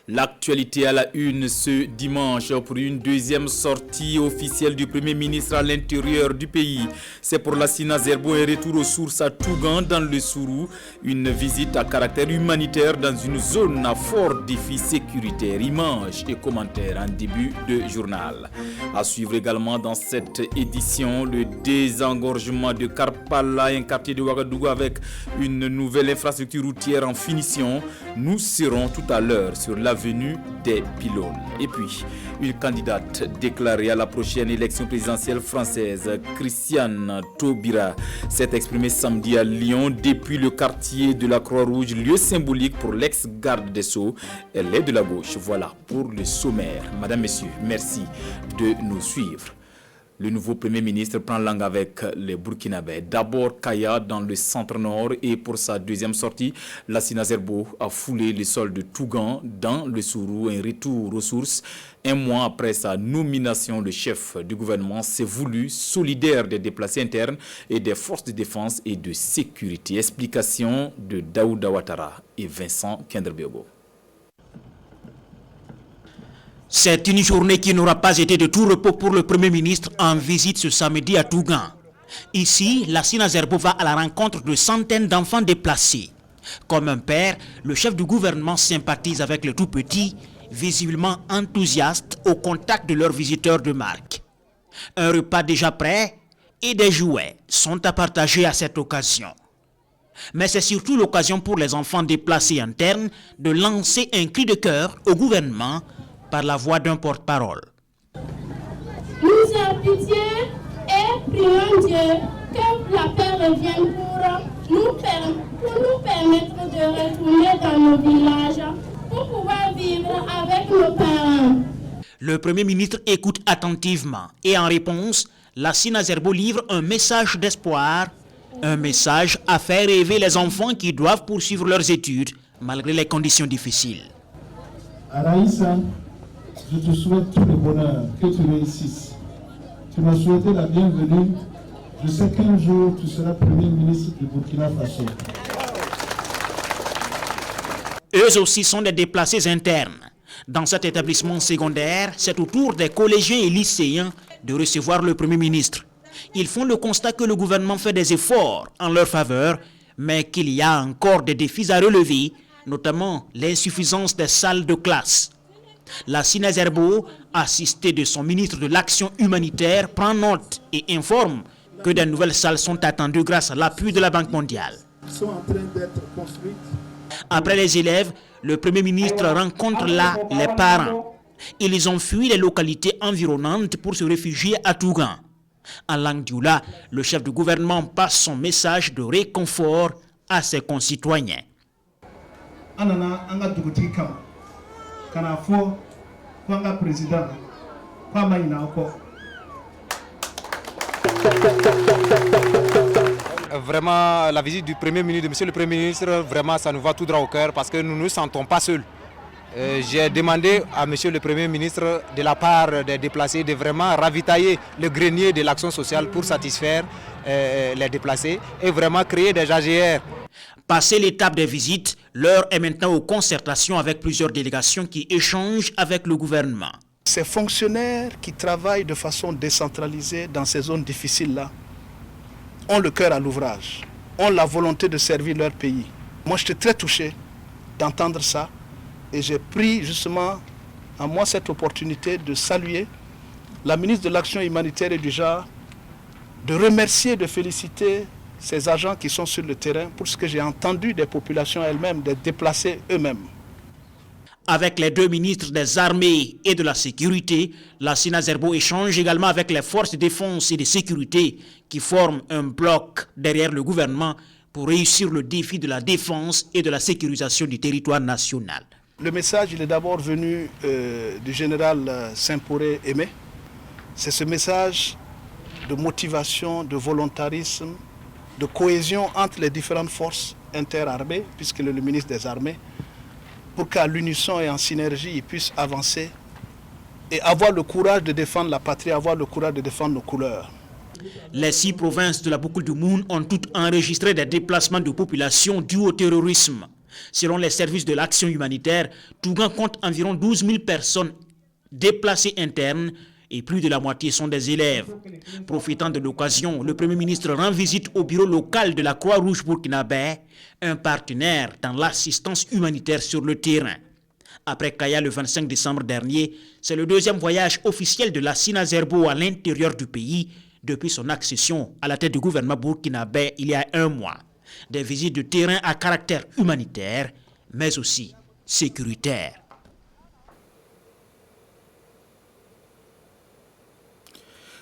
L'actualité à la une ce dimanche pour une deuxième sortie officielle du Premier ministre à l'intérieur du pays. C'est pour Lassina Zerbo un retour aux sources à Tougan dans le Sourou. Une visite à caractère humanitaire dans une zone à fort défi sécuritaire. Images et commentaires en début de journal. À suivre également dans cette édition le désengorgement de Karpala, un quartier de Ouagadougou avec une nouvelle infrastructure routière en finition. Nous serons tout à l'heure sur l'avenue des pylônes. Et puis, une candidate déclarée à la prochaine élection présidentielle française, Christiane Taubira, s'est exprimée samedi à Lyon depuis le quartier de la Croix-Rouge, lieu symbolique pour l'ex-garde des Sceaux. Elle est de la gauche. Voilà pour le sommaire. Madame, Messieurs, merci de nous suivre. Le nouveau Premier ministre prend langue avec les Burkinabés. D'abord Kaya dans le centre-nord et pour sa deuxième sortie, Lassina Zerbo a foulé le sol de Tougan dans le Sourou, un retour aux sources. Un mois après sa nomination, le chef du gouvernement s'est voulu solidaire des déplacés internes et des forces de défense et de sécurité. Explication de Daouda Ouattara et Vincent Kenderbiogo. C'est une journée qui n'aura pas été de tout repos pour le Premier ministre en visite ce samedi à Tougan. Ici, Lassina Zerbo va à la rencontre de centaines d'enfants déplacés. Comme un père, le chef du gouvernement sympathise avec les tout-petits, visiblement enthousiastes au contact de leurs visiteurs de marque. Un repas déjà prêt et des jouets sont à partager à cette occasion. Mais c'est surtout l'occasion pour les enfants déplacés internes de lancer un cri de cœur au gouvernement par la voix d'un porte-parole. Nous avons pitié et prions Dieu que la paix revienne pour nous permettre de retourner dans nos villages, pour pouvoir vivre avec nos parents. Le Premier ministre écoute attentivement et en réponse, Lassina Zerbo livre un message d'espoir, un message à faire rêver les enfants qui doivent poursuivre leurs études malgré les conditions difficiles. Araïssa, je te souhaite tout le bonheur, que tu réussisses. Tu m'as souhaité la bienvenue. Je sais qu'un jour, tu seras Premier ministre du Burkina Faso. Eux aussi sont des déplacés internes. Dans cet établissement secondaire, c'est au tour des collégiens et lycéens de recevoir le Premier ministre. Ils font le constat que le gouvernement fait des efforts en leur faveur, mais qu'il y a encore des défis à relever, notamment l'insuffisance des salles de classe. Lassina Zerbo, assisté de son ministre de l'Action humanitaire, prend note et informe que de nouvelles salles sont attendues grâce à l'appui de la Banque mondiale. Sont en train d'être construites. Après les élèves, le Premier ministre rencontre là les parents. Ils ont fui les localités environnantes pour se réfugier à Tougan. En langue dioula, le chef du gouvernement passe son message de réconfort à ses concitoyens. Vraiment, la visite du Premier ministre, de Monsieur le Premier ministre, vraiment, ça nous va tout droit au cœur parce que nous ne nous sentons pas seuls. J'ai demandé à Monsieur le Premier ministre, de la part des déplacés, de vraiment ravitailler le grenier de l'action sociale pour satisfaire les déplacés et vraiment créer des AGR. Passé l'étape des visites, l'heure est maintenant aux concertations avec plusieurs délégations qui échangent avec le gouvernement. Ces fonctionnaires qui travaillent de façon décentralisée dans ces zones difficiles-là ont le cœur à l'ouvrage, ont la volonté de servir leur pays. Moi, j'étais très touché d'entendre ça et j'ai pris justement à moi cette opportunité de saluer la ministre de l'Action humanitaire et du genre, de remercier, de féliciter ces agents qui sont sur le terrain pour ce que j'ai entendu des populations elles-mêmes, des déplacés eux-mêmes. Avec les deux ministres des Armées et de la Sécurité, Lassina Zerbo échange également avec les forces de défense et de sécurité qui forment un bloc derrière le gouvernement pour réussir le défi de la défense et de la sécurisation du territoire national. Le message, il est d'abord venu du général Saint-Poré Aimé. C'est ce message de motivation, de volontarisme, de cohésion entre les différentes forces interarmées, puisqu'il est le ministre des Armées, pour qu'à l'unisson et en synergie, ils puissent avancer et avoir le courage de défendre la patrie, avoir le courage de défendre nos couleurs. Les 6 provinces de la boucle du Moun ont toutes enregistré des déplacements de population dus au terrorisme. Selon les services de l'action humanitaire, Tougan compte environ 12 000 personnes déplacées internes et plus de la moitié sont des élèves. Profitant de l'occasion, le Premier ministre rend visite au bureau local de la Croix-Rouge burkinabé, un partenaire dans l'assistance humanitaire sur le terrain. Après Kaya le 25 décembre dernier, c'est le deuxième voyage officiel de Lassina Zerbo à l'intérieur du pays depuis son accession à la tête du gouvernement burkinabé il y a un mois. Des visites de terrain à caractère humanitaire, mais aussi sécuritaire.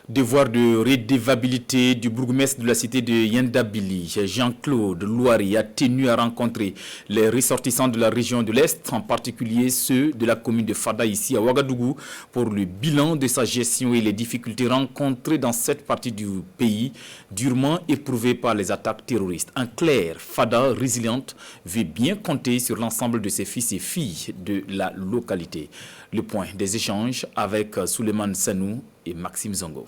Devoir de redevabilité du bourgmestre de la cité de Yendabili, Jean-Claude Louari, a tenu à rencontrer les ressortissants de la région de l'Est, en particulier ceux de la commune de Fada ici à Ouagadougou, pour le bilan de sa gestion et les difficultés rencontrées dans cette partie du pays, durement éprouvée par les attaques terroristes. En clair, Fada, résiliente, veut bien compter sur l'ensemble de ses fils et filles de la localité. Le point des échanges avec Souleymane Sanou et Maxime Zongo.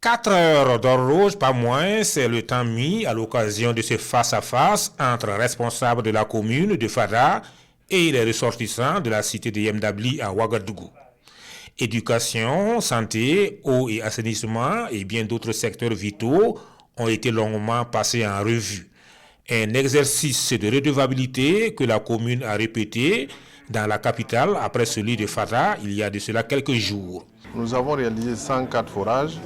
4 heures d'horloge, pas moins, c'est le temps mis à l'occasion de ce face-à-face entre responsables de la commune de Fada et les ressortissants de la cité de Yendabili à Ouagadougou. Éducation, santé, eau et assainissement et bien d'autres secteurs vitaux ont été longuement passés en revue. Un exercice de redevabilité que la commune a répété dans la capitale après celui de Fada il y a de cela quelques jours. Nous avons réalisé 104 forages,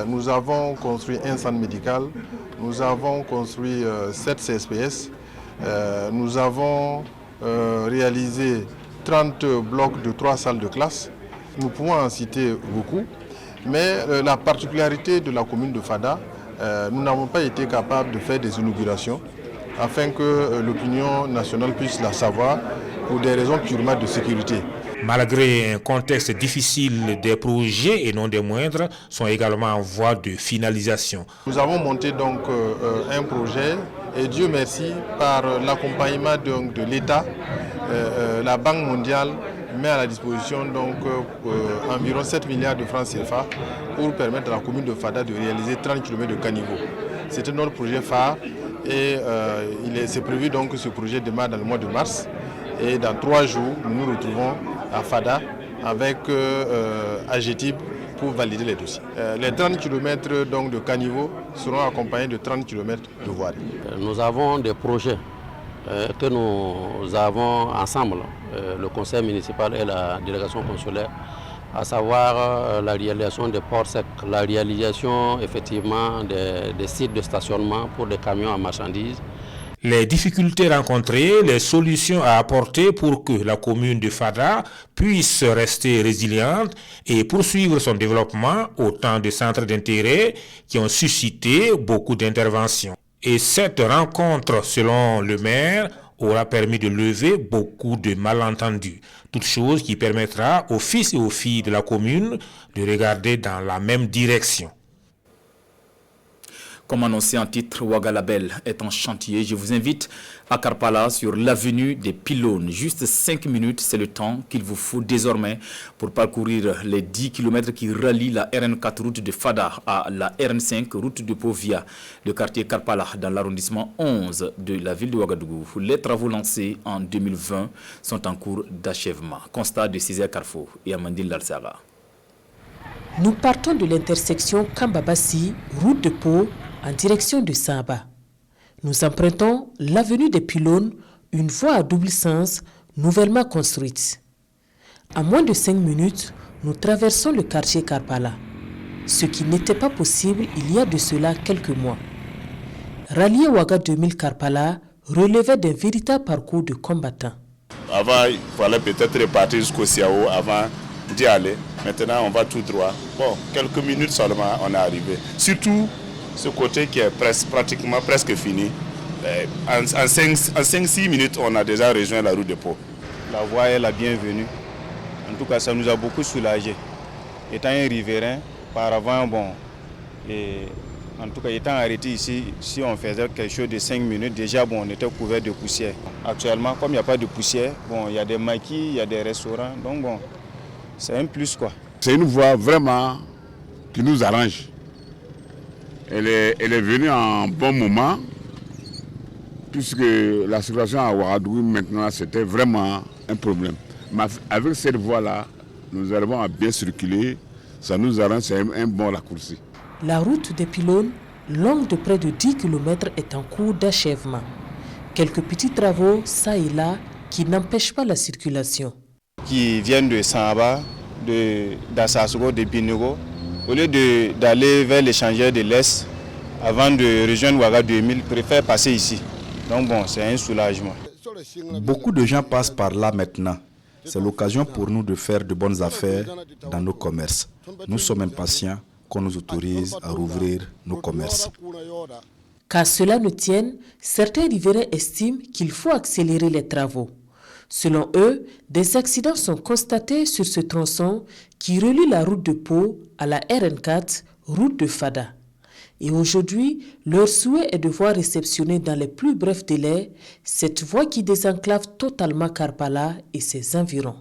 nous avons construit un centre médical, nous avons construit 7 CSPS, nous avons réalisé 30 blocs de 3 salles de classe. Nous pouvons en citer beaucoup, mais la particularité de la commune de Fada, nous n'avons pas été capables de faire des inaugurations afin que l'opinion nationale puisse la savoir pour des raisons purement de sécurité. Malgré un contexte difficile, des projets et non des moindres sont également en voie de finalisation. Nous avons monté donc un projet et Dieu merci par l'accompagnement de l'État, la Banque mondiale met à la disposition donc environ 7 milliards de francs CFA pour permettre à la commune de Fada de réaliser 30 km de caniveau. C'était notre projet phare et c'est prévu donc que ce projet démarre dans le mois de mars. Et dans 3 jours, nous nous retrouvons à Fada avec AGETIP pour valider les dossiers. Les 30 km donc, de caniveau seront accompagnés de 30 km de voirie. Nous avons des projets que nous avons ensemble, le conseil municipal et la délégation consulaire, à savoir la réalisation des ports secs, la réalisation effectivement des sites de stationnement pour des camions à marchandises. Les difficultés rencontrées, les solutions à apporter pour que la commune de Fada puisse rester résiliente et poursuivre son développement, autant de centres d'intérêt qui ont suscité beaucoup d'interventions. Et cette rencontre, selon le maire, aura permis de lever beaucoup de malentendus. Toute chose qui permettra aux fils et aux filles de la commune de regarder dans la même direction. Comme annoncé en titre, Ouagalabel est en chantier. Je vous invite à Karpala sur l'avenue des Pylônes. Juste 5 minutes, c'est le temps qu'il vous faut désormais pour parcourir les 10 km qui rallient la RN4 route de Fada à la RN5 route de Pau via le quartier Karpala dans l'arrondissement 11 de la ville de Ouagadougou. Les travaux lancés en 2020 sont en cours d'achèvement. Constat de Césaire Carrefour et Amandine Lalsaga. Nous partons de l'intersection Kambabassi, route de Pau, en direction de Saba. Nous empruntons l'avenue des Pylônes, une voie à double sens nouvellement construite. À moins de 5 minutes, nous traversons le quartier Karpala, ce qui n'était pas possible il y a de cela quelques mois. Rallier Ouaga 2000 Karpala relevait d'un véritable parcours de combattants. Avant, il fallait peut-être repartir jusqu'au Siao avant d'y aller. Maintenant, on va tout droit. Bon, quelques minutes seulement, on est arrivé. Surtout ce côté qui est pratiquement presque fini. En 5-6 minutes, on a déjà rejoint la route de Pau. La voie est la bienvenue. En tout cas, ça nous a beaucoup soulagés. Étant un riverain, par avant, bon, en tout cas, étant arrêté ici, si on faisait quelque chose de 5 minutes, déjà, bon, on était couvert de poussière. Actuellement, comme il n'y a pas de poussière, bon, il y a des maquis, il y a des restaurants, donc bon, c'est un plus, quoi. C'est une voie vraiment qui nous arrange. Elle est venue en bon moment puisque la circulation à Ouagadougou maintenant c'était vraiment un problème. Mais avec cette voie-là, nous arrivons à bien circuler, ça nous arrange, c'est un bon raccourci. La route des pylônes, longue de près de 10 km, est en cours d'achèvement. Quelques petits travaux, ça et là, qui n'empêchent pas la circulation. Qui viennent de Samba, d'Assasgo, de Binogo, au lieu d'aller vers l'échangeur de l'Est, avant de rejoindre Ouaga 2000, préfèrent passer ici. Donc bon, c'est un soulagement. Beaucoup de gens passent par là maintenant. C'est l'occasion pour nous de faire de bonnes affaires dans nos commerces. Nous sommes impatients qu'on nous autorise à rouvrir nos commerces. Qu'à cela ne tienne, certains riverains estiment qu'il faut accélérer les travaux. Selon eux, des accidents sont constatés sur ce tronçon qui relie la route de Pau à la RN4, route de Fada. Et aujourd'hui, leur souhait est de voir réceptionner dans les plus brefs délais cette voie qui désenclave totalement Karpala et ses environs.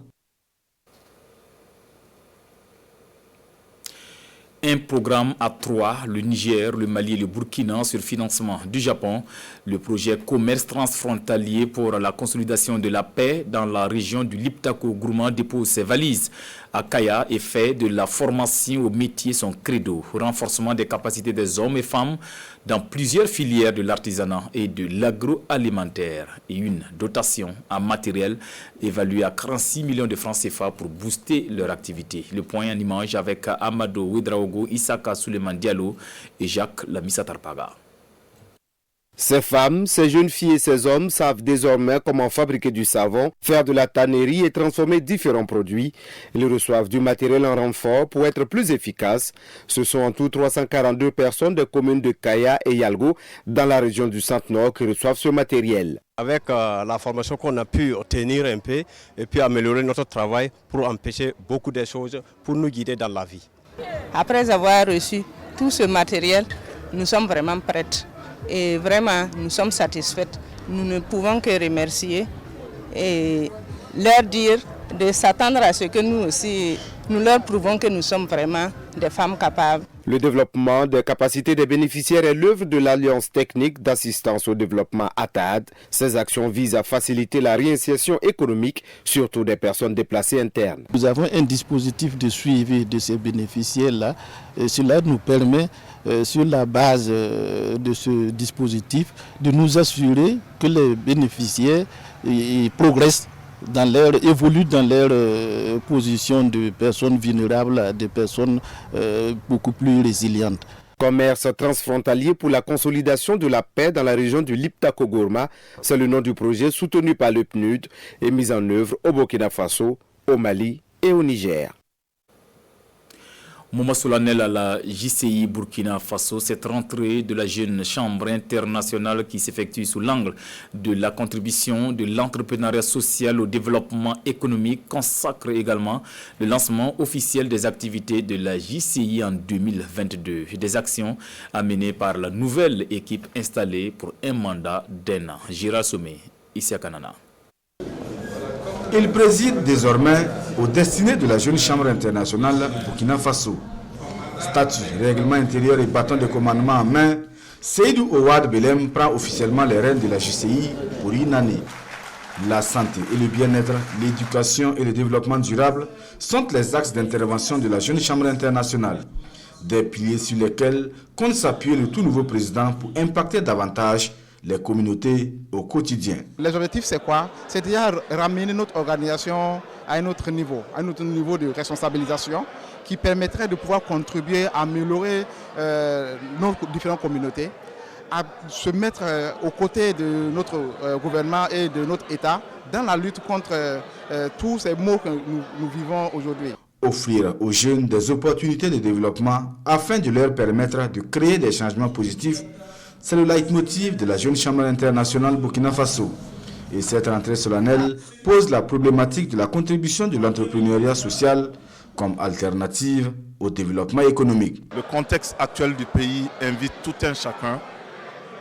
Un programme à trois, le Niger, le Mali et le Burkina sur financement du Japon. Le projet commerce transfrontalier pour la consolidation de la paix dans la région du Liptako-Gourma dépose ses valises à Kaya et fait de la formation au métier son credo. Renforcement des capacités des hommes et femmes dans plusieurs filières de l'artisanat et de l'agroalimentaire et une dotation en matériel évaluée à 46 millions de francs CFA pour booster leur activité. Le point en image avec Amado Ouedraogo, Issaka Suleiman Diallo et Jacques Lamissa Tarpaga. Ces femmes, ces jeunes filles et ces hommes savent désormais comment fabriquer du savon, faire de la tannerie et transformer différents produits. Ils reçoivent du matériel en renfort pour être plus efficaces. Ce sont en tout 342 personnes des communes de Kaya et Yalgo dans la région du Centre-Nord qui reçoivent ce matériel. Avec la formation qu'on a pu obtenir un peu et puis améliorer notre travail pour empêcher beaucoup de choses, pour nous guider dans la vie. Après avoir reçu tout ce matériel, nous sommes vraiment prêts. Et vraiment, nous sommes satisfaits. Nous ne pouvons que remercier et leur dire de s'attendre à ce que nous aussi, nous leur prouvons que nous sommes vraiment des femmes capables. Le développement des capacités des bénéficiaires est l'œuvre de l'Alliance technique d'assistance au développement ATAD. Ces actions visent à faciliter la réinsertion économique, surtout des personnes déplacées internes. Nous avons un dispositif de suivi de ces bénéficiaires-là. Cela nous permet, sur la base de ce dispositif, de nous assurer que les bénéficiaires progressent évoluent dans leur position de personnes vulnérables à des personnes beaucoup plus résilientes. Commerce transfrontalier pour la consolidation de la paix dans la région du Liptako-Gourma, c'est le nom du projet soutenu par le PNUD et mis en œuvre au Burkina Faso, au Mali et au Niger. Moment solennel à la JCI Burkina Faso, cette rentrée de la jeune chambre internationale qui s'effectue sous l'angle de la contribution de l'entrepreneuriat social au développement économique consacre également le lancement officiel des activités de la JCI en 2022. Des actions amenées par la nouvelle équipe installée pour un mandat d'1 an. Gérard Sommet, ici à Kanana. Il préside désormais aux destinées de la jeune chambre internationale Burkina Faso. Statut, règlement intérieur et bâton de commandement en main, Seydou Ouad Belem prend officiellement les rênes de la JCI pour une année. La santé et le bien-être, l'éducation et le développement durable sont les axes d'intervention de la jeune chambre internationale. Des piliers sur lesquels compte s'appuyer le tout nouveau président pour impacter davantage les communautés au quotidien. Les objectifs, c'est quoi? C'est déjà ramener notre organisation à un autre niveau de responsabilisation qui permettrait de pouvoir contribuer à améliorer nos différentes communautés, à se mettre aux côtés de notre gouvernement et de notre État dans la lutte contre tous ces maux que nous vivons aujourd'hui. Offrir aux jeunes des opportunités de développement afin de leur permettre de créer des changements positifs, c'est le leitmotiv de la jeune chambre internationale Burkina Faso. Et cette rentrée solennelle pose la problématique de la contribution de l'entrepreneuriat social comme alternative au développement économique. Le contexte actuel du pays invite tout un chacun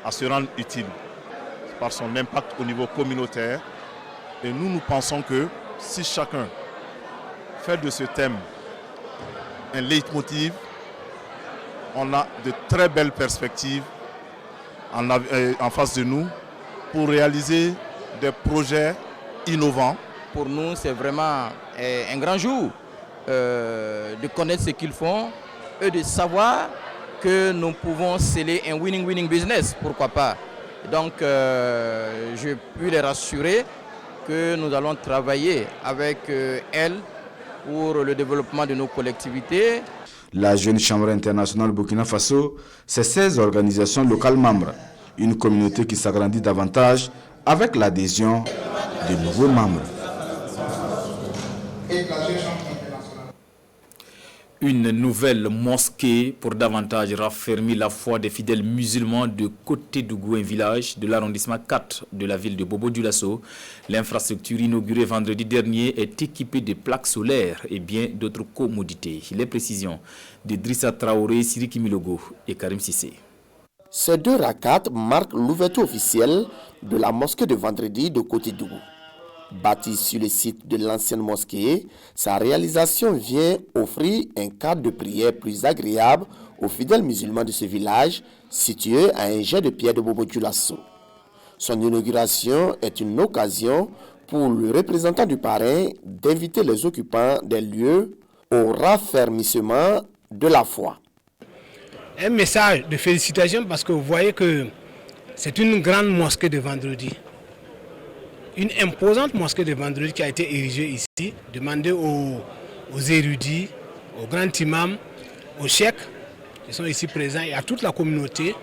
à se rendre utile par son impact au niveau communautaire. Et nous pensons que si chacun fait de ce thème un leitmotiv, on a de très belles perspectives en face de nous pour réaliser des projets innovants. Pour nous, c'est vraiment un grand jour de connaître ce qu'ils font et de savoir que nous pouvons sceller un winning business, pourquoi pas. Donc, je puis les rassurer que nous allons travailler avec elles pour le développement de nos collectivités. La Jeune Chambre internationale Burkina Faso, c'est 16 organisations locales membres. Une communauté qui s'agrandit davantage avec l'adhésion de nouveaux membres. Une nouvelle mosquée pour davantage raffermir la foi des fidèles musulmans de Coté-Dougou, un village de l'arrondissement 4 de la ville de Bobo-Dioulasso. L'infrastructure inaugurée vendredi dernier est équipée de plaques solaires et bien d'autres commodités. Les précisions d'Idrissa Traoré, Siriki Milogo et Karim Sissé. Ces 2 rakats marquent l'ouverture officielle de la mosquée de vendredi de Coté-Dougou. Bâtie sur le site de l'ancienne mosquée, sa réalisation vient offrir un cadre de prière plus agréable aux fidèles musulmans de ce village situé à un jet de pierre de Bobo-Dioulasso. Son inauguration est une occasion pour le représentant du parrain d'inviter les occupants des lieux au raffermissement de la foi. Un message de félicitations parce que vous voyez que c'est une grande mosquée de vendredi. Une imposante mosquée de vendredi qui a été érigée ici. Demandez aux érudits, aux grands imams, aux cheikhs qui sont ici présents et à toute la communauté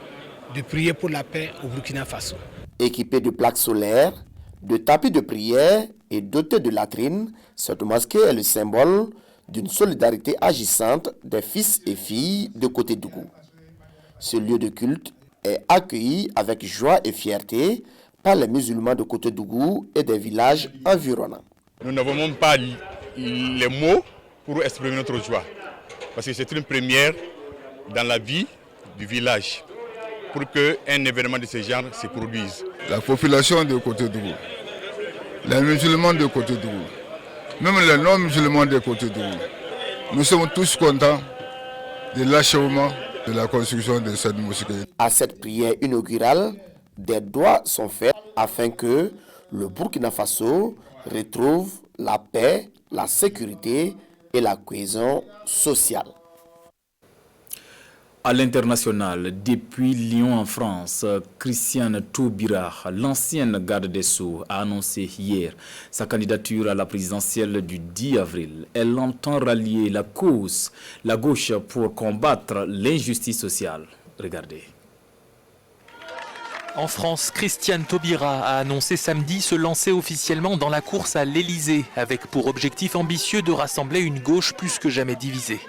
de prier pour la paix au Burkina Faso. Équipée de plaques solaires, de tapis de prière et dotée de latrines, cette mosquée est le symbole d'une solidarité agissante des fils et filles de Coté-Dougou. Ce lieu de culte est accueilli avec joie et fierté par les musulmans de Coté-Dougou et des villages environnants. Nous n'avons même pas les mots pour exprimer notre joie, parce que c'est une première dans la vie du village pour qu'un événement de ce genre se produise. La population de Coté-Dougou, les musulmans de Coté-Dougou, même les non-musulmans de Coté-Dougou, nous sommes tous contents de l'achèvement de la construction de cette mosquée. À cette prière inaugurale, des doigts sont faits afin que le Burkina Faso retrouve la paix, la sécurité et la cohésion sociale. À l'international, depuis Lyon en France, Christiane Taubira, l'ancienne garde des Sceaux, a annoncé hier sa candidature à la présidentielle du 10 avril. Elle entend rallier la gauche pour combattre l'injustice sociale. Regardez. En France, Christiane Taubira a annoncé samedi se lancer officiellement dans la course à l'Elysée, avec pour objectif ambitieux de rassembler une gauche plus que jamais divisée.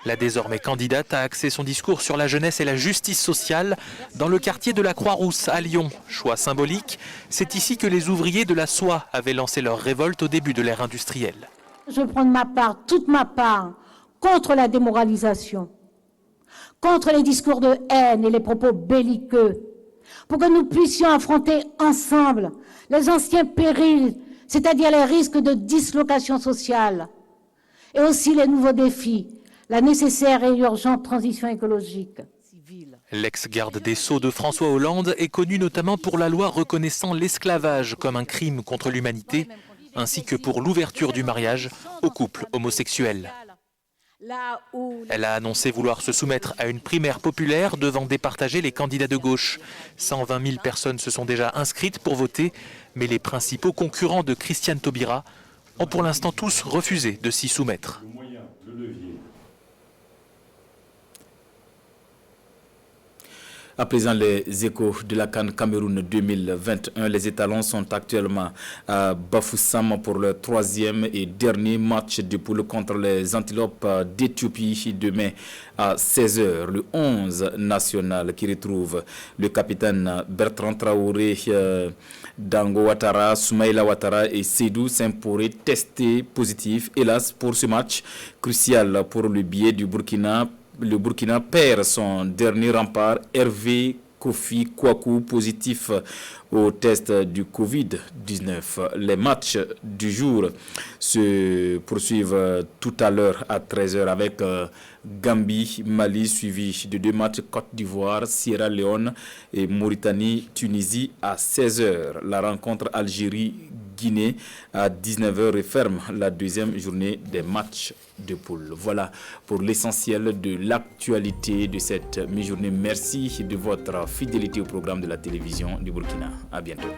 La désormais candidate a axé son discours sur la jeunesse et la justice sociale dans le quartier de la Croix-Rousse à Lyon. Choix symbolique, c'est ici que les ouvriers de la soie avaient lancé leur révolte au début de l'ère industrielle. Je prends ma part, toute ma part, contre la démoralisation, contre les discours de haine et les propos belliqueux, pour que nous puissions affronter ensemble les anciens périls, c'est-à-dire les risques de dislocation sociale, et aussi les nouveaux défis, la nécessaire et urgente transition écologique. L'ex-garde des Sceaux de François Hollande est connu notamment pour la loi reconnaissant l'esclavage comme un crime contre l'humanité, ainsi que pour l'ouverture du mariage aux couples homosexuels. Elle a annoncé vouloir se soumettre à une primaire populaire devant départager les candidats de gauche. 120 000 personnes se sont déjà inscrites pour voter, mais les principaux concurrents de Christiane Taubira ont pour l'instant tous refusé de s'y soumettre. À présent, les échos de la CAN Cameroun 2021. Les étalons sont actuellement à Bafoussam pour le 3e et dernier match de poule contre les Antilopes d'Éthiopie demain à 16h. Le 11 national qui retrouve le capitaine Bertrand Traoré, Dango Ouattara, Soumaïla Ouattara et Seydou Saint-Poré testés positifs. Hélas, pour ce match crucial pour le billet du Burkina. Le Burkina perd son dernier rempart, Hervé Kofi Kwaku, positif au test du Covid-19. Les matchs du jour se poursuivent tout à l'heure à 13h avec Gambie, Mali, suivi de 2 matchs Côte d'Ivoire, Sierra Leone et Mauritanie, Tunisie à 16h. La rencontre Algérie-Guinée à 19h referme la 2e journée des matchs de poule. Voilà pour l'essentiel de l'actualité de cette mi-journée. Merci de votre fidélité au programme de la télévision du Burkina. À bientôt.